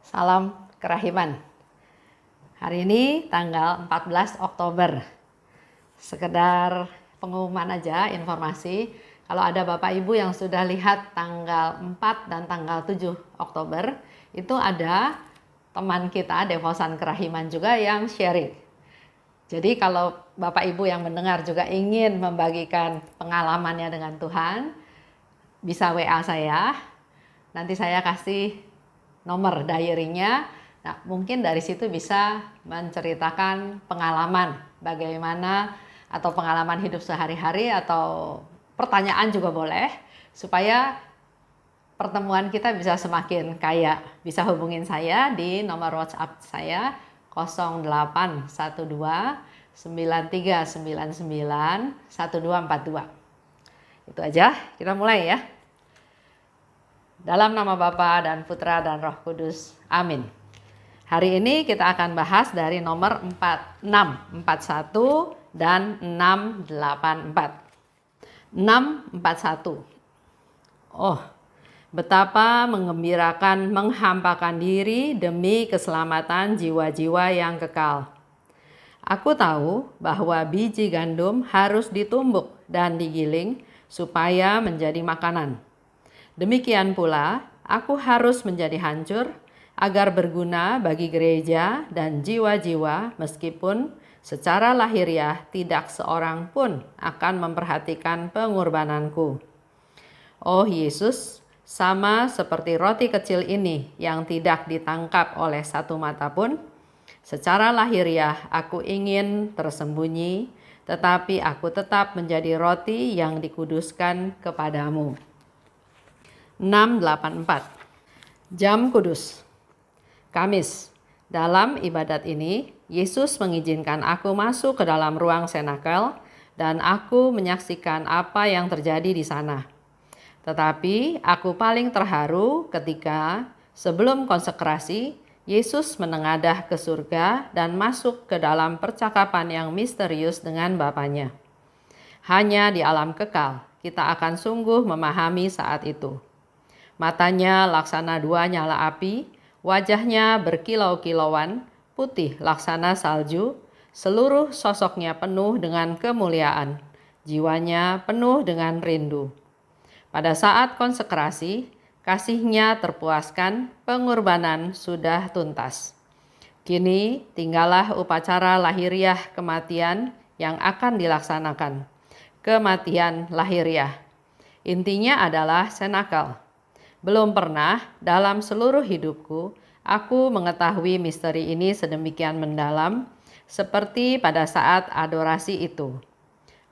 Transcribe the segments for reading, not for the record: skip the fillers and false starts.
Salam kerahiman. Hari ini tanggal 14 Oktober. Sekedar pengumuman aja, informasi. Kalau ada Bapak Ibu yang sudah lihat tanggal 4 dan tanggal 7 Oktober, itu ada teman kita, Devosan Kerahiman juga yang sharing. Jadi kalau Bapak Ibu yang mendengar juga ingin membagikan pengalamannya dengan Tuhan, bisa WA saya. Nanti saya kasih nomor diary-nya. Nah, mungkin dari situ bisa menceritakan pengalaman bagaimana atau pengalaman hidup sehari-hari atau pertanyaan juga boleh supaya pertemuan kita bisa semakin kaya. Bisa hubungin saya di nomor WhatsApp saya 0812 9399 1242. Itu aja, kita mulai ya. Dalam nama Bapa dan Putra dan Roh Kudus. Amin. Hari ini kita akan bahas dari nomor 641 dan 684. 641. Oh, betapa menggembirakan menghampakan diri demi keselamatan jiwa-jiwa yang kekal. Aku tahu bahwa biji gandum harus ditumbuk dan digiling supaya menjadi makanan. Demikian pula, aku harus menjadi hancur agar berguna bagi gereja dan jiwa-jiwa meskipun secara lahiriah tidak seorang pun akan memperhatikan pengorbananku. Oh Yesus, sama seperti roti kecil ini yang tidak ditangkap oleh satu mata pun, secara lahiriah aku ingin tersembunyi, tetapi aku tetap menjadi roti yang dikuduskan kepadamu. 684. Jam Kudus. Kamis. Dalam ibadat ini, Yesus mengizinkan aku masuk ke dalam ruang senakel dan aku menyaksikan apa yang terjadi di sana. Tetapi aku paling terharu ketika sebelum konsekrasi, Yesus menengadah ke surga dan masuk ke dalam percakapan yang misterius dengan Bapanya. Hanya di alam kekal kita akan sungguh memahami saat itu. Matanya laksana dua nyala api, wajahnya berkilau-kilauan, putih laksana salju, seluruh sosoknya penuh dengan kemuliaan, jiwanya penuh dengan rindu. Pada saat konsekrasi, kasihnya terpuaskan, pengorbanan sudah tuntas. Kini tinggallah upacara lahiriah kematian yang akan dilaksanakan. Kematian lahiriah. Intinya adalah senakel. Belum pernah dalam seluruh hidupku aku mengetahui misteri ini sedemikian mendalam seperti pada saat adorasi itu.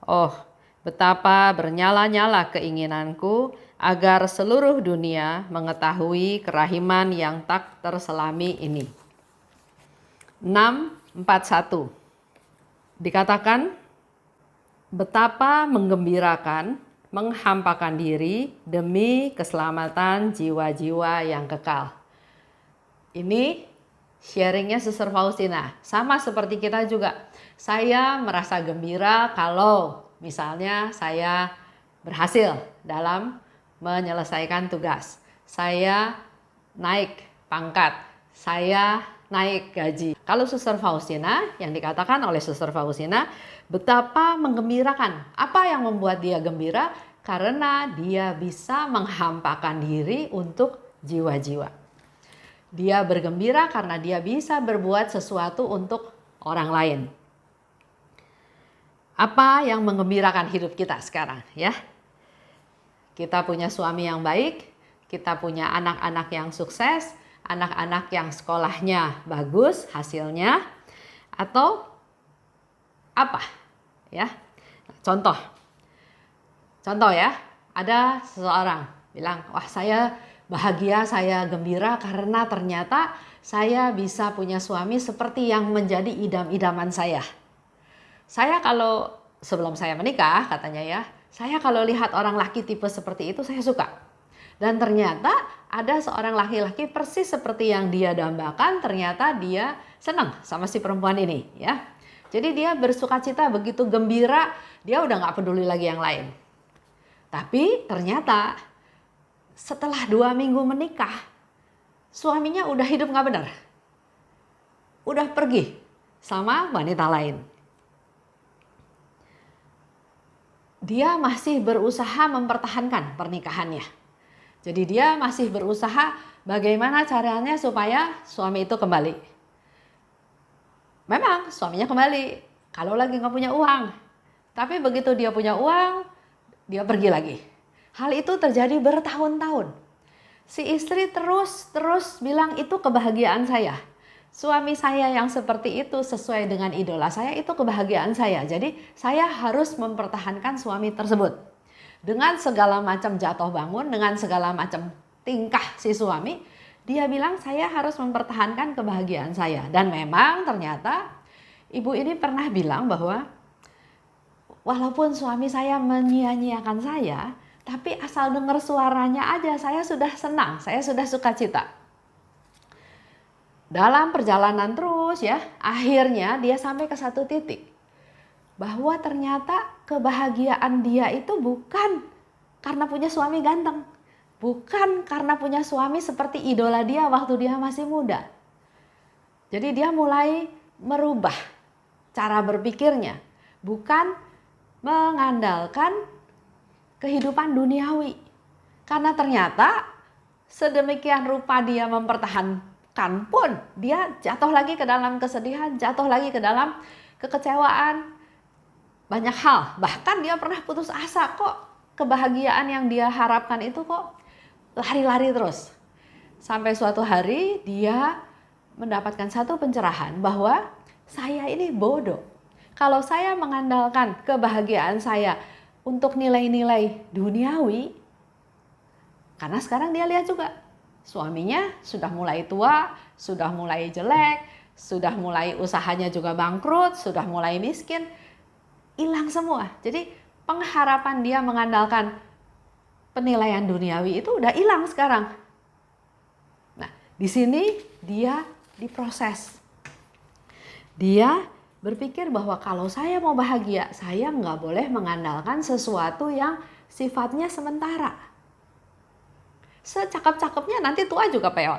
Oh, betapa bernyala-nyala keinginanku agar seluruh dunia mengetahui kerahiman yang tak terselami ini. 641. Dikatakan betapa menggembirakan menghampakan diri demi keselamatan jiwa-jiwa yang kekal. Ini sharingnya Suster Faustina. Sama seperti kita juga. Saya merasa gembira kalau misalnya saya berhasil dalam menyelesaikan tugas. Saya naik pangkat. Saya naik gaji. Kalau Suster Faustina, yang dikatakan oleh Suster Faustina, betapa menggembirakan. Apa yang membuat dia gembira? Karena dia bisa menghampakan diri untuk jiwa-jiwa. Dia bergembira karena dia bisa berbuat sesuatu untuk orang lain. Apa yang menggembirakan hidup kita sekarang ya? Kita punya suami yang baik, kita punya anak-anak yang sukses, anak-anak yang sekolahnya bagus hasilnya, atau apa ya? Contoh ya, ada seseorang bilang, wah saya bahagia, saya gembira karena ternyata saya bisa punya suami seperti yang menjadi idam-idaman saya. Saya kalau sebelum saya menikah katanya ya, saya kalau lihat orang laki tipe seperti itu saya suka. Dan ternyata ada seorang laki-laki persis seperti yang dia dambakan, ternyata dia senang sama si perempuan ini ya. Jadi dia bersukacita, begitu gembira, dia udah gak peduli lagi yang lain. Tapi ternyata setelah 2 minggu menikah, suaminya udah hidup nggak benar, udah pergi sama wanita lain. Dia masih berusaha mempertahankan pernikahannya. Jadi dia masih berusaha bagaimana caranya supaya suami itu kembali. Memang suaminya kembali kalau lagi nggak punya uang. Tapi begitu dia punya uang, dia pergi lagi. Hal itu terjadi bertahun-tahun. Si istri terus bilang itu kebahagiaan saya. Suami saya yang seperti itu sesuai dengan idola saya, itu kebahagiaan saya. Jadi saya harus mempertahankan suami tersebut. Dengan segala macam jatuh bangun, dengan segala macam tingkah si suami, dia bilang saya harus mempertahankan kebahagiaan saya. Dan memang ternyata ibu ini pernah bilang bahwa walaupun suami saya menyia-nyiakan saya, tapi asal dengar suaranya aja saya sudah senang, saya sudah sukacita. Dalam perjalanan terus ya, akhirnya dia sampai ke satu titik bahwa ternyata kebahagiaan dia itu bukan karena punya suami ganteng, bukan karena punya suami seperti idola dia waktu dia masih muda. Jadi dia mulai merubah cara berpikirnya, bukan mengandalkan kehidupan duniawi. Karena ternyata sedemikian rupa dia mempertahankan pun dia jatuh lagi ke dalam kesedihan, jatuh lagi ke dalam kekecewaan, banyak hal. Bahkan dia pernah putus asa, kok kebahagiaan yang dia harapkan itu kok lari-lari terus. Sampai suatu hari dia mendapatkan satu pencerahan bahwa saya ini bodoh. Kalau saya mengandalkan kebahagiaan saya untuk nilai-nilai duniawi, karena sekarang dia lihat juga suaminya sudah mulai tua, sudah mulai jelek, sudah mulai usahanya juga bangkrut, sudah mulai miskin, hilang semua. Jadi pengharapan dia mengandalkan penilaian duniawi itu udah hilang sekarang. Nah, di sini dia diproses. Dia berpikir bahwa kalau saya mau bahagia, saya nggak boleh mengandalkan sesuatu yang sifatnya sementara. Secakep-cakepnya nanti tua juga peot.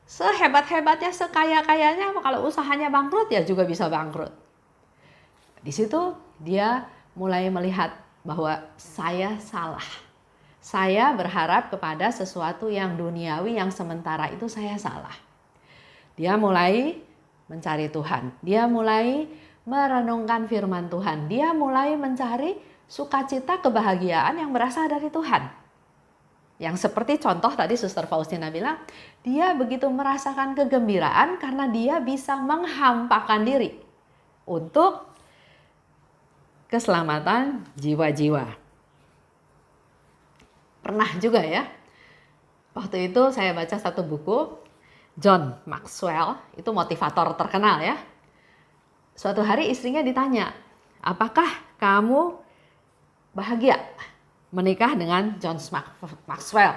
Sehebat-hebatnya, sekaya-kayanya, kalau usahanya bangkrut ya juga bisa bangkrut. Di situ dia mulai melihat bahwa saya salah. Saya berharap kepada sesuatu yang duniawi, yang sementara itu saya salah. Dia mulai mencari Tuhan. Dia mulai merenungkan firman Tuhan. Dia mulai mencari sukacita, kebahagiaan yang berasal dari Tuhan. Yang seperti contoh tadi Suster Faustina bilang, dia begitu merasakan kegembiraan karena dia bisa menghampakan diri untuk keselamatan jiwa-jiwa. Pernah juga ya, waktu itu saya baca satu buku, John Maxwell, itu motivator terkenal ya. Suatu hari istrinya ditanya, apakah kamu bahagia menikah dengan John Maxwell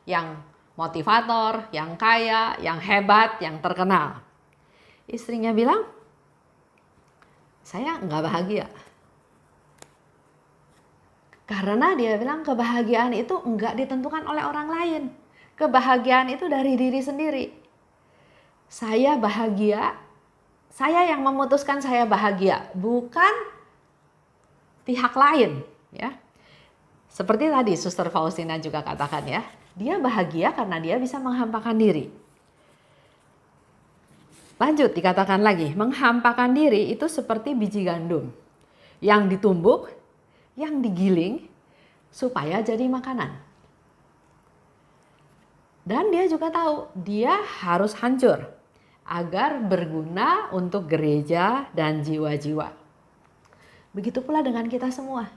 yang motivator, yang kaya, yang hebat, yang terkenal? Istrinya bilang, saya nggak bahagia. Karena dia bilang kebahagiaan itu nggak ditentukan oleh orang lain. Kebahagiaan itu dari diri sendiri. Saya bahagia, saya yang memutuskan saya bahagia, bukan pihak lain, ya. Seperti tadi Suster Faustina juga katakan ya, dia bahagia karena dia bisa menghampakan diri. Lanjut dikatakan lagi, menghampakan diri itu seperti biji gandum yang ditumbuk, yang digiling supaya jadi makanan. Dan dia juga tahu dia harus hancur agar berguna untuk gereja dan jiwa-jiwa. Begitu pula dengan kita semua.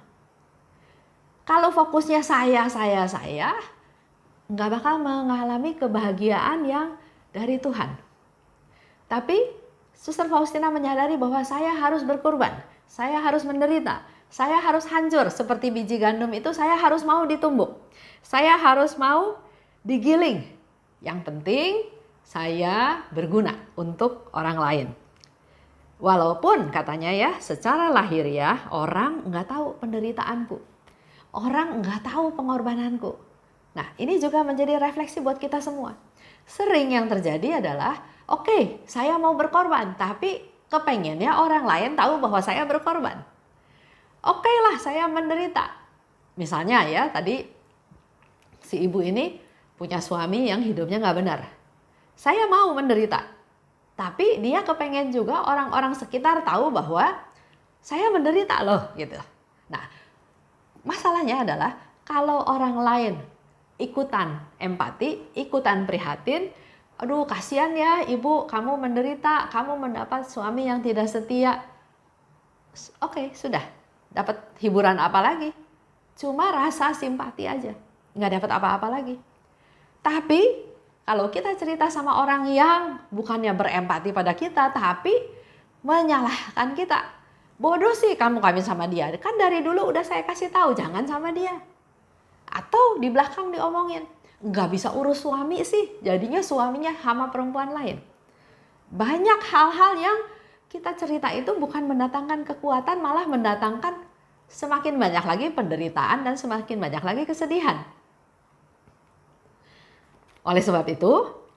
Kalau fokusnya saya, nggak bakal mengalami kebahagiaan yang dari Tuhan. Tapi Suster Faustina menyadari bahwa saya harus berkorban, saya harus menderita, saya harus hancur seperti biji gandum itu, saya harus mau ditumbuk, saya harus mau digiling. Yang penting saya berguna untuk orang lain. Walaupun katanya ya, secara lahiriah orang nggak tahu penderitaanku. Orang nggak tahu pengorbananku. Nah, ini juga menjadi refleksi buat kita semua. Sering yang terjadi adalah, oke, saya mau berkorban, tapi kepengennya orang lain tahu bahwa saya berkorban. Oke lah, saya menderita. Misalnya ya, tadi si ibu ini punya suami yang hidupnya nggak benar. Saya mau menderita, tapi dia kepengen juga orang-orang sekitar tahu bahwa saya menderita loh gitu. Nah, masalahnya adalah kalau orang lain ikutan empati, ikutan prihatin, aduh kasihan ya ibu, kamu menderita, kamu mendapat suami yang tidak setia. Oke, sudah. Dapat hiburan apa lagi? Cuma rasa simpati aja. Nggak dapat apa-apa lagi. Tapi kalau kita cerita sama orang yang bukannya berempati pada kita, tapi menyalahkan kita. Bodoh sih kamu kawin sama dia. Kan dari dulu udah saya kasih tahu jangan sama dia. Atau di belakang diomongin, nggak bisa urus suami sih, jadinya suaminya sama perempuan lain. Banyak hal-hal yang kita cerita itu bukan mendatangkan kekuatan, malah mendatangkan semakin banyak lagi penderitaan dan semakin banyak lagi kesedihan. Oleh sebab itu,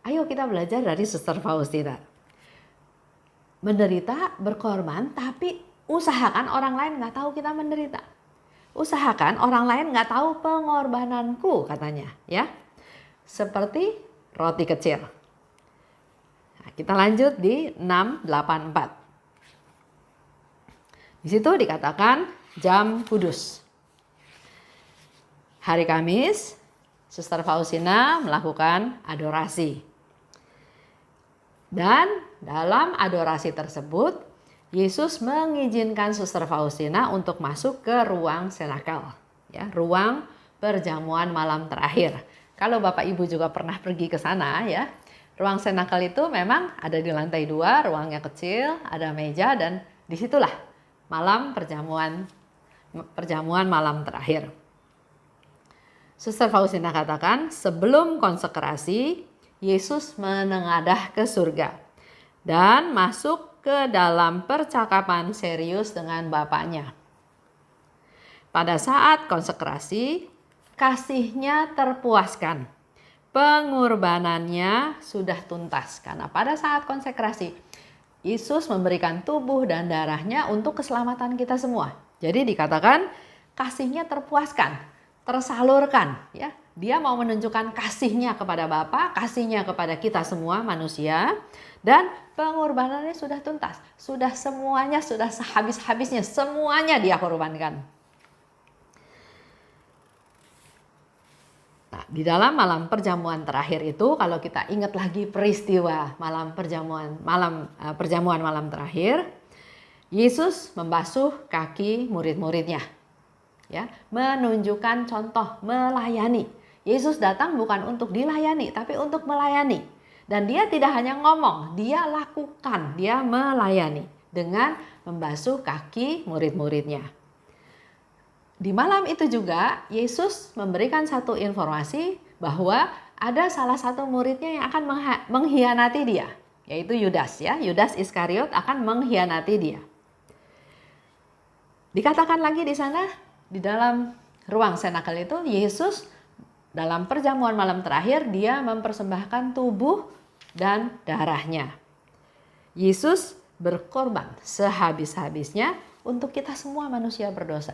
ayo kita belajar dari Suster Faustina. Menderita, berkorban, tapi usahakan orang lain nggak tahu kita menderita. Usahakan orang lain nggak tahu pengorbananku, katanya, ya. Seperti roti kecil. Nah, kita lanjut di 684. Di situ dikatakan jam kudus. Hari Kamis, Suster Faustina melakukan adorasi. Dan dalam adorasi tersebut, Yesus mengizinkan Suster Faustina untuk masuk ke ruang senakel, ya, ruang perjamuan malam terakhir. Kalau Bapak Ibu juga pernah pergi ke sana, ya, ruang senakel itu memang ada di lantai 2, ruangnya kecil, ada meja, dan disitulah malam perjamuan malam terakhir. Suster Faustina katakan, sebelum konsekrasi, Yesus menengadah ke surga dan masuk ke dalam percakapan serius dengan Bapaknya. Pada saat konsekrasi, kasihnya terpuaskan. Pengorbanannya sudah tuntas. Karena pada saat konsekrasi, Yesus memberikan tubuh dan darahnya untuk keselamatan kita semua. Jadi dikatakan kasihnya terpuaskan, tersalurkan, ya. Dia mau menunjukkan kasihnya kepada Bapa, kasihnya kepada kita semua manusia, dan pengorbanannya sudah tuntas. Sudah semuanya, sudah sehabis-habisnya, semuanya dia korbankan. Nah, di dalam malam perjamuan terakhir itu, kalau kita ingat lagi peristiwa perjamuan malam terakhir, Yesus membasuh kaki murid-muridnya, ya, menunjukkan contoh melayani. Yesus datang bukan untuk dilayani, tapi untuk melayani. Dan dia tidak hanya ngomong, dia lakukan, dia melayani dengan membasuh kaki murid-muridnya. Di malam itu juga Yesus memberikan satu informasi bahwa ada salah satu muridnya yang akan mengkhianati dia, yaitu Yudas, ya. Yudas Iskariot akan mengkhianati dia. Dikatakan lagi di sana, di dalam ruang senakel itu, Yesus dalam perjamuan malam terakhir dia mempersembahkan tubuh dan darahnya. Yesus berkorban sehabis-habisnya untuk kita semua manusia berdosa.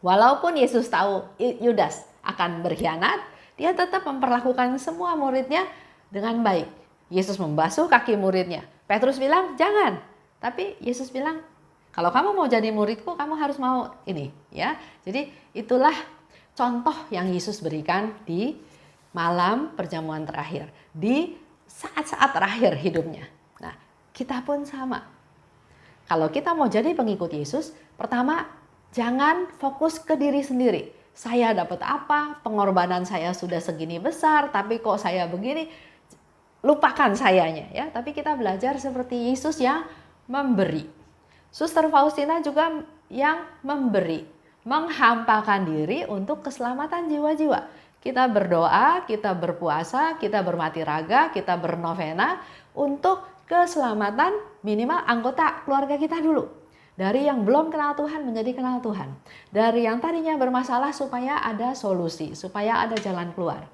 Walaupun Yesus tahu Yudas akan berkhianat, dia tetap memperlakukan semua muridnya dengan baik. Yesus membasuh kaki muridnya. Petrus bilang, jangan. Tapi Yesus bilang, kalau kamu mau jadi muridku, kamu harus mau ini, ya. Jadi itulah contoh yang Yesus berikan di malam perjamuan terakhir, di saat-saat terakhir hidupnya. Nah, kita pun sama. Kalau kita mau jadi pengikut Yesus, pertama, jangan fokus ke diri sendiri. Saya dapat apa? Pengorbanan saya sudah segini besar, tapi kok saya begini? Lupakan sayanya, ya. Tapi kita belajar seperti Yesus yang memberi. Suster Faustina juga yang memberi, menghampakan diri untuk keselamatan jiwa-jiwa. Kita berdoa, kita berpuasa, kita bermati raga, kita bernovena untuk keselamatan minimal anggota keluarga kita dulu. Dari yang belum kenal Tuhan menjadi kenal Tuhan. Dari yang tadinya bermasalah supaya ada solusi, supaya ada jalan keluar.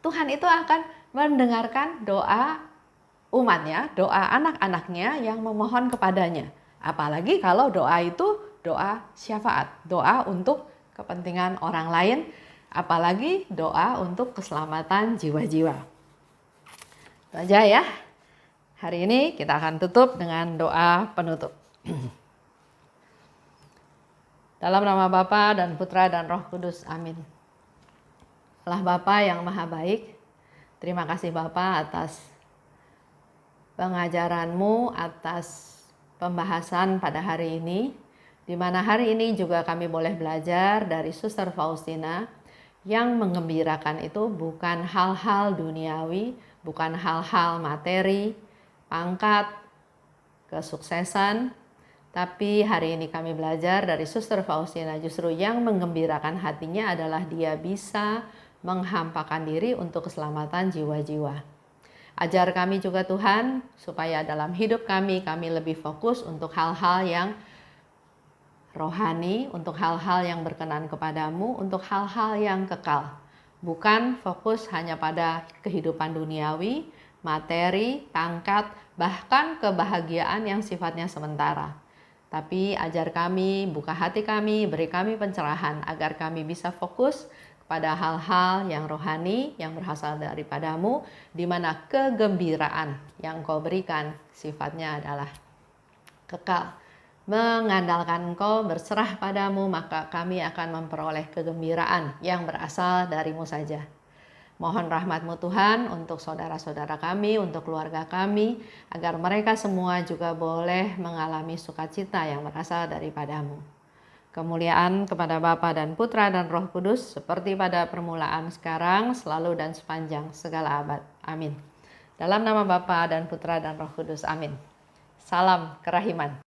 Tuhan itu akan mendengarkan doa umatnya, doa anak-anaknya yang memohon kepadanya. Apalagi kalau doa itu doa syafaat, doa untuk kepentingan orang lain, apalagi doa untuk keselamatan jiwa-jiwa. Itu aja ya. Hari ini kita akan tutup dengan doa penutup. Dalam nama Bapa dan Putra dan Roh Kudus, amin. Allah Bapa yang Maha Baik, terima kasih Bapa atas pengajaran-Mu, atas pembahasan pada hari ini, di mana hari ini juga kami boleh belajar dari Suster Faustina yang menggembirakan itu bukan hal-hal duniawi, bukan hal-hal materi, pangkat, kesuksesan, tapi hari ini kami belajar dari Suster Faustina justru yang menggembirakan hatinya adalah dia bisa menghampakan diri untuk keselamatan jiwa-jiwa. Ajar kami juga Tuhan, supaya dalam hidup kami lebih fokus untuk hal-hal yang rohani, untuk hal-hal yang berkenan kepadamu, untuk hal-hal yang kekal. Bukan fokus hanya pada kehidupan duniawi, materi, pangkat, bahkan kebahagiaan yang sifatnya sementara. Tapi ajar kami, buka hati kami, beri kami pencerahan agar kami bisa fokus pada hal-hal yang rohani, yang berasal daripadamu, di mana kegembiraan yang Kau berikan sifatnya adalah kekal. Mengandalkan Engkau, berserah padamu, maka kami akan memperoleh kegembiraan yang berasal dari-Mu saja. Mohon rahmat-Mu Tuhan untuk saudara-saudara kami, untuk keluarga kami, agar mereka semua juga boleh mengalami sukacita yang berasal daripada-Mu. Kemuliaan kepada Bapa dan Putra dan Roh Kudus, seperti pada permulaan, sekarang, selalu dan sepanjang segala abad. Amin. Dalam nama Bapa dan Putra dan Roh Kudus. Amin. Salam kerahiman.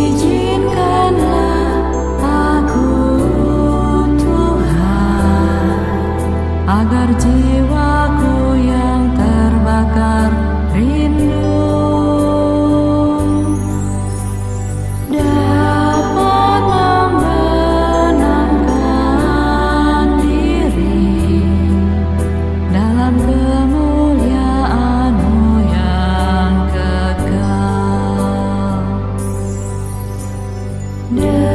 Izinkanlah Dan